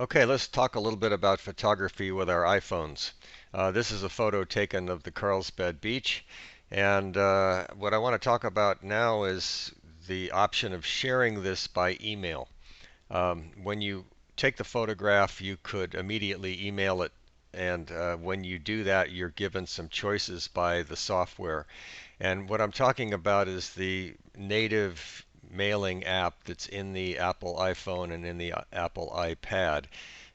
Okay, let's talk a little bit about photography with our iPhones. This is a photo taken of the Carlsbad Beach, and what I want to talk about now is the option of sharing this by email. When you take the photograph, you could immediately email it, and when you do that, you're given some choices by the software. And what I'm talking about is the native mailing app that's in the Apple iPhone and in the Apple iPad.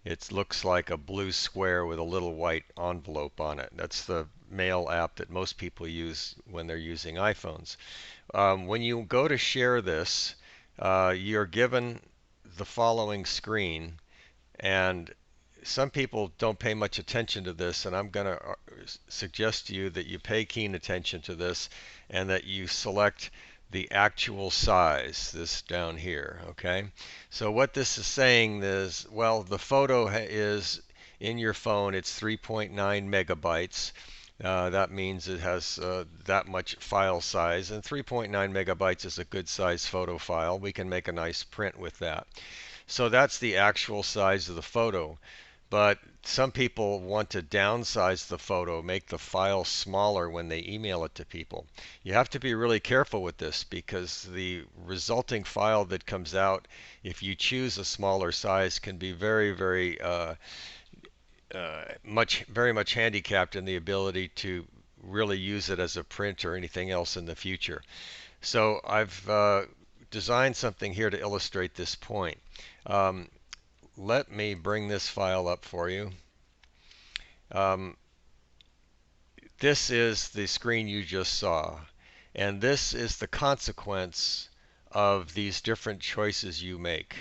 It looks like a blue square with a little white envelope on it. That's the mail app that most people use when they're using iPhones. When you go to share this, you're given the following screen, and some people don't pay much attention to this, and I'm going to suggest to you that you pay keen attention to this and that you select the actual size, this down here, okay? So what this is saying is, well, the photo is in your phone, it's 3.9 megabytes. That means it has that much file size, and 3.9 megabytes is a good size photo file. We can make a nice print with that. So that's the actual size of the photo. But some people want to downsize the photo, make the file smaller when they email it to people. You have to be really careful with this because the resulting file that comes out, if you choose a smaller size, can be very much handicapped in the ability to really use it as a print or anything else in the future. So I've designed something here to illustrate this point. Um, Let me bring this file up for you. Um, this is the screen you just saw, and this is the consequence of these different choices you make.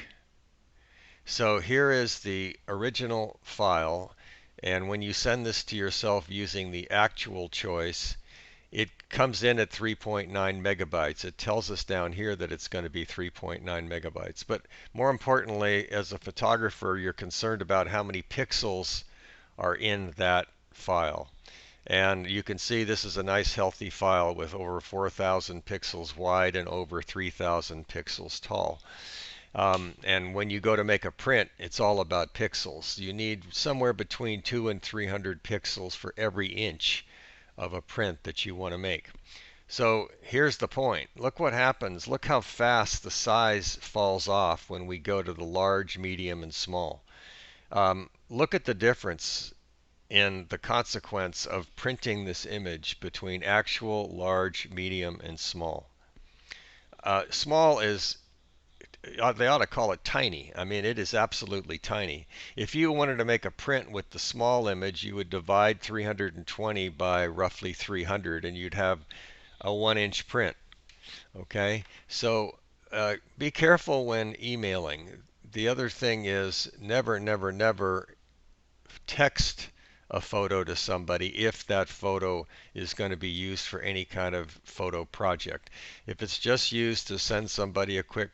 So here is the original file, and when you send this to yourself using the actual choice, it comes in at 3.9 megabytes. It tells us down here that it's going to be 3.9 megabytes. But more importantly, as a photographer, you're concerned about how many pixels are in that file. And you can see this is a nice healthy file with over 4,000 pixels wide and over 3,000 pixels tall. And when you go to make a print, it's all about pixels. You need somewhere between 200 and 300 pixels for every inch of a print that you want to make. So here's the point. Look what happens. Look how fast the size falls off when we go to the large, medium, and small. Look at the difference in the consequence of printing this image between actual, large, medium, and small. Small is they ought to call it tiny. I mean, it is absolutely tiny. If you wanted to make a print with the small image, you would divide 320 by roughly 300 and you'd have a 1-inch print. Okay? So be careful when emailing. The other thing is never, never, never text a photo to somebody if that photo is going to be used for any kind of photo project. If it's just used to send somebody a quick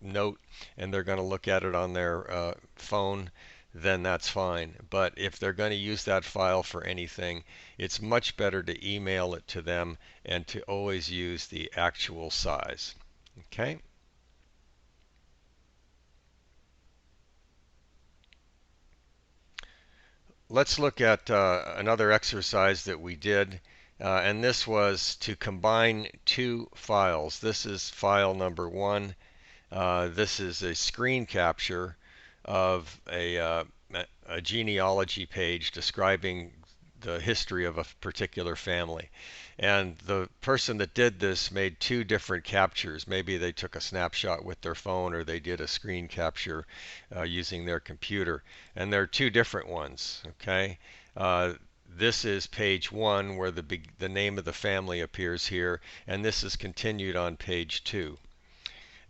note and they're going to look at it on their phone, then that's fine. But if they're going to use that file for anything, it's much better to email it to them and to always use the actual size. Okay? Let's look at another exercise that we did, and this was to combine two files. This is file number one. This is a screen capture of a genealogy page describing the history of a particular family. And the person that did this made two different captures. Maybe they took a snapshot with their phone or they did a screen capture using their computer. And there are two different ones, okay? This is page one where the name of the family appears here, and this is continued on page two.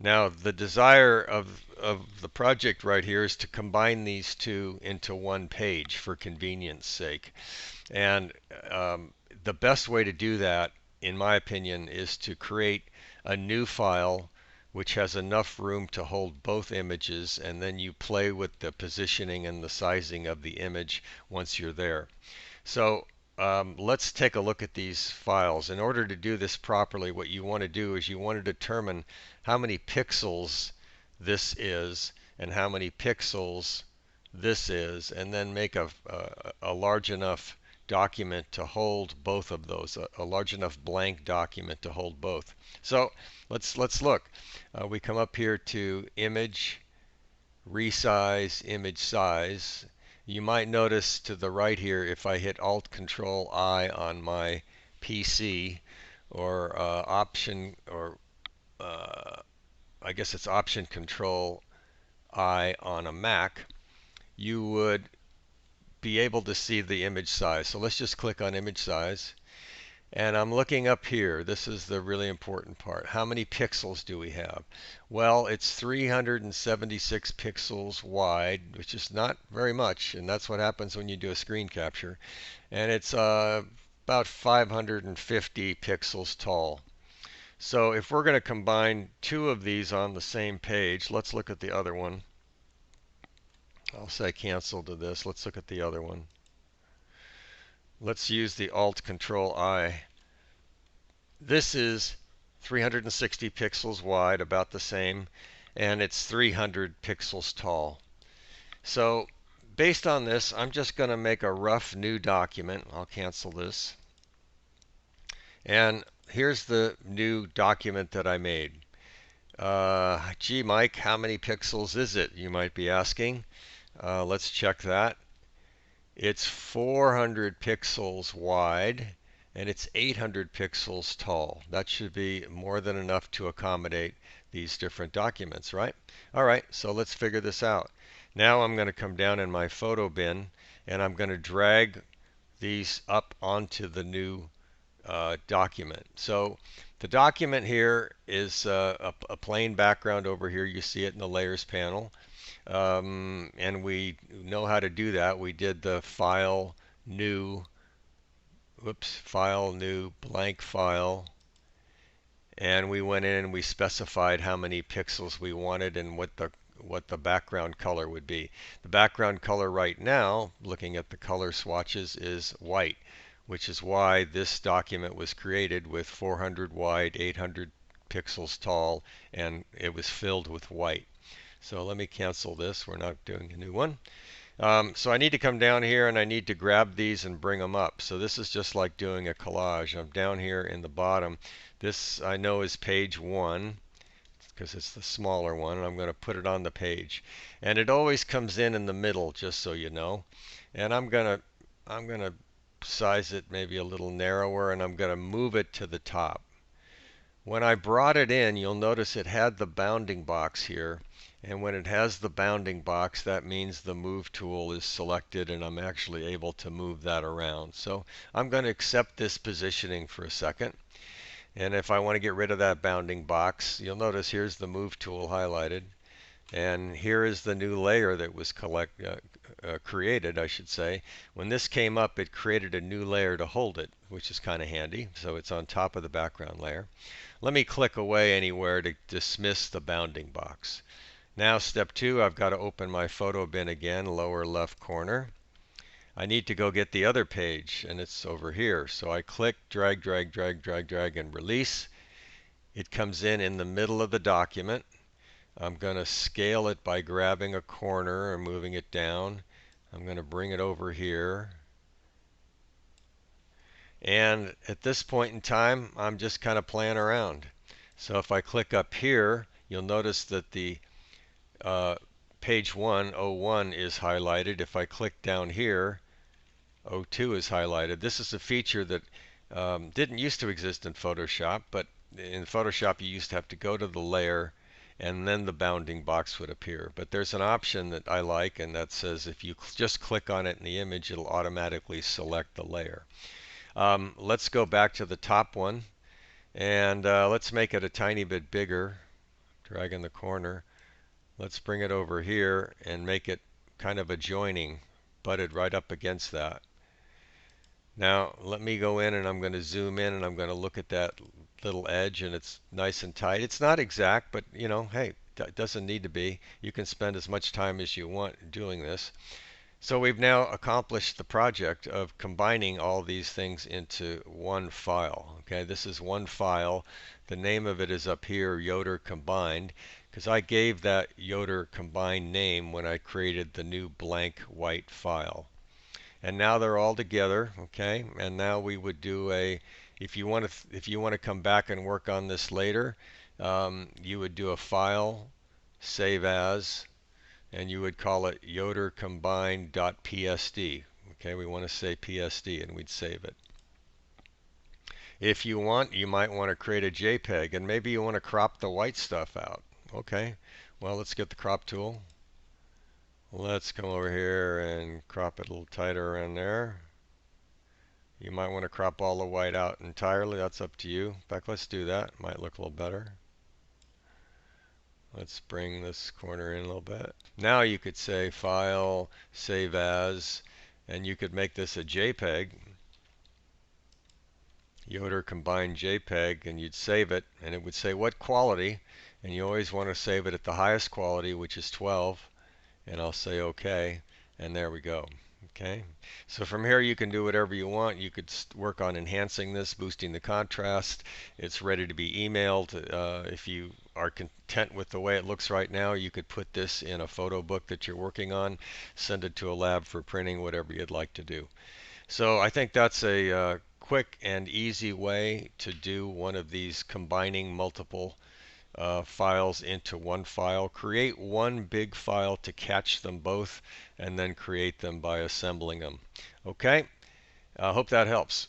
Now, the desire of the project right here is to combine these two into one page for convenience sake. And the best way to do that, in my opinion, is to create a new file which has enough room to hold both images, and then you play with the positioning and the sizing of the image once you're there. So let's take a look at these files. In order to do this properly, what you want to do is you want to determine how many pixels this is and how many pixels this is, and then make a large enough document to hold both of those, a large enough blank document to hold both. So let's look. We come up here to Image, Resize, Image Size. You might notice to the right here, if I hit Alt Control I on my PC, or Option, or I guess it's Option Control I on a Mac, you would be able to see the image size. So let's just click on image size. And I'm looking up here. This is the really important part. How many pixels do we have? Well, it's 376 pixels wide, which is not very much. And that's what happens when you do a screen capture. And it's about 550 pixels tall. So if we're going to combine two of these on the same page, let's look at the other one. I'll say cancel to this. Let's look at the other one. Let's use the Alt Control I. This is 360 pixels wide, about the same, and it's 300 pixels tall. So based on this, I'm just going to make a rough new document. I'll cancel this. And here's the new document that I made. Gee, Mike, how many pixels is it? You might be asking. Let's check that. It's 400 pixels wide and it's 800 pixels tall. That should be more than enough to accommodate these different documents, right? All right, so let's figure this out. Now I'm going to come down in my photo bin and I'm going to drag these up onto the new document. So the document here is a plain background over here. You see it in the Layers panel. And we know how to do that. We did the File, New, File, New, Blank File. And we went in and we specified how many pixels we wanted and what the background color would be. The background color right now, looking at the color swatches, is white, which is why this document was created with 400 wide, 800 pixels tall, and it was filled with white. So let me cancel this. We're not doing a new one. So I need to come down here and I need to grab these and bring them up. So this is just like doing a collage. I'm down here in the bottom. This I know is page 1 because it's the smaller one, and I'm going to put it on the page. And it always comes in the middle, just so you know. And I'm going to size it maybe a little narrower, and I'm going to move it to the top. When I brought it in, you'll notice it had the bounding box here. And when it has the bounding box, that means the move tool is selected and I'm actually able to move that around. So I'm going to accept this positioning for a second. And if I want to get rid of that bounding box, you'll notice here's the move tool highlighted. And here is the new layer that was created, I should say. When this came up, it created a new layer to hold it, which is kind of handy. So it's on top of the background layer. Let me click away anywhere to dismiss the bounding box. Now step 2, I've got to open my photo bin again, lower left corner. I need to go get the other page, and it's over here. So I click, drag, drag, drag, drag, drag, and release. It comes in the middle of the document. I'm going to scale it by grabbing a corner and moving it down. I'm going to bring it over here. And at this point in time, I'm just kind of playing around. So if I click up here, you'll notice that the page 101 is highlighted. If I click down here, 02 is highlighted. This is a feature that didn't used to exist in Photoshop, but in Photoshop you used to have to go to the layer and then the bounding box would appear. But there's an option that I like, and that says if you just click on it in the image, it'll automatically select the layer. Let's go back to the top one, and let's make it a tiny bit bigger. Drag in the corner. Let's bring it over here and make it kind of adjoining, butted right up against that. Now let me go in and I'm going to zoom in and I'm going to look at that little edge, and it's nice and tight. It's not exact, but you know, hey, it doesn't need to be. You can spend as much time as you want doing this. So we've now accomplished the project of combining all these things into one file. Okay, this is one file. The name of it is up here, Yoder Combined. because I gave that Yoder combined name when I created the new blank white file. And now they're all together, okay? And now we would do a, if you want to come back and work on this later, you would do a file, save as, and you would call it yodercombined.psd. Okay, we want to say PSD, and we'd save it. If you want, you might want to create a JPEG, and maybe you want to crop the white stuff out. Okay, well, let's get the crop tool. Let's come over here and crop it a little tighter around there. You might want to crop all the white out entirely. That's up to you. In fact, let's do that. Might look a little better. Let's bring this corner in a little bit. Now you could say File, Save As, and you could make this a JPEG. Yoder combined JPEG, and you'd save it, and it would say what quality, and you always want to save it at the highest quality, which is 12, and I'll say OK, and there we go. Okay, so from here you can do whatever you want. You could work on enhancing this, boosting the contrast. It's ready to be emailed. If you are content with the way it looks right now, you could put this in a photo book that you're working on, send it to a lab for printing, whatever you'd like to do. So I think that's a quick and easy way to do one of these combining multiple files into one file. Create one big file to catch them both, and then create them by assembling them. Okay, I hope that helps.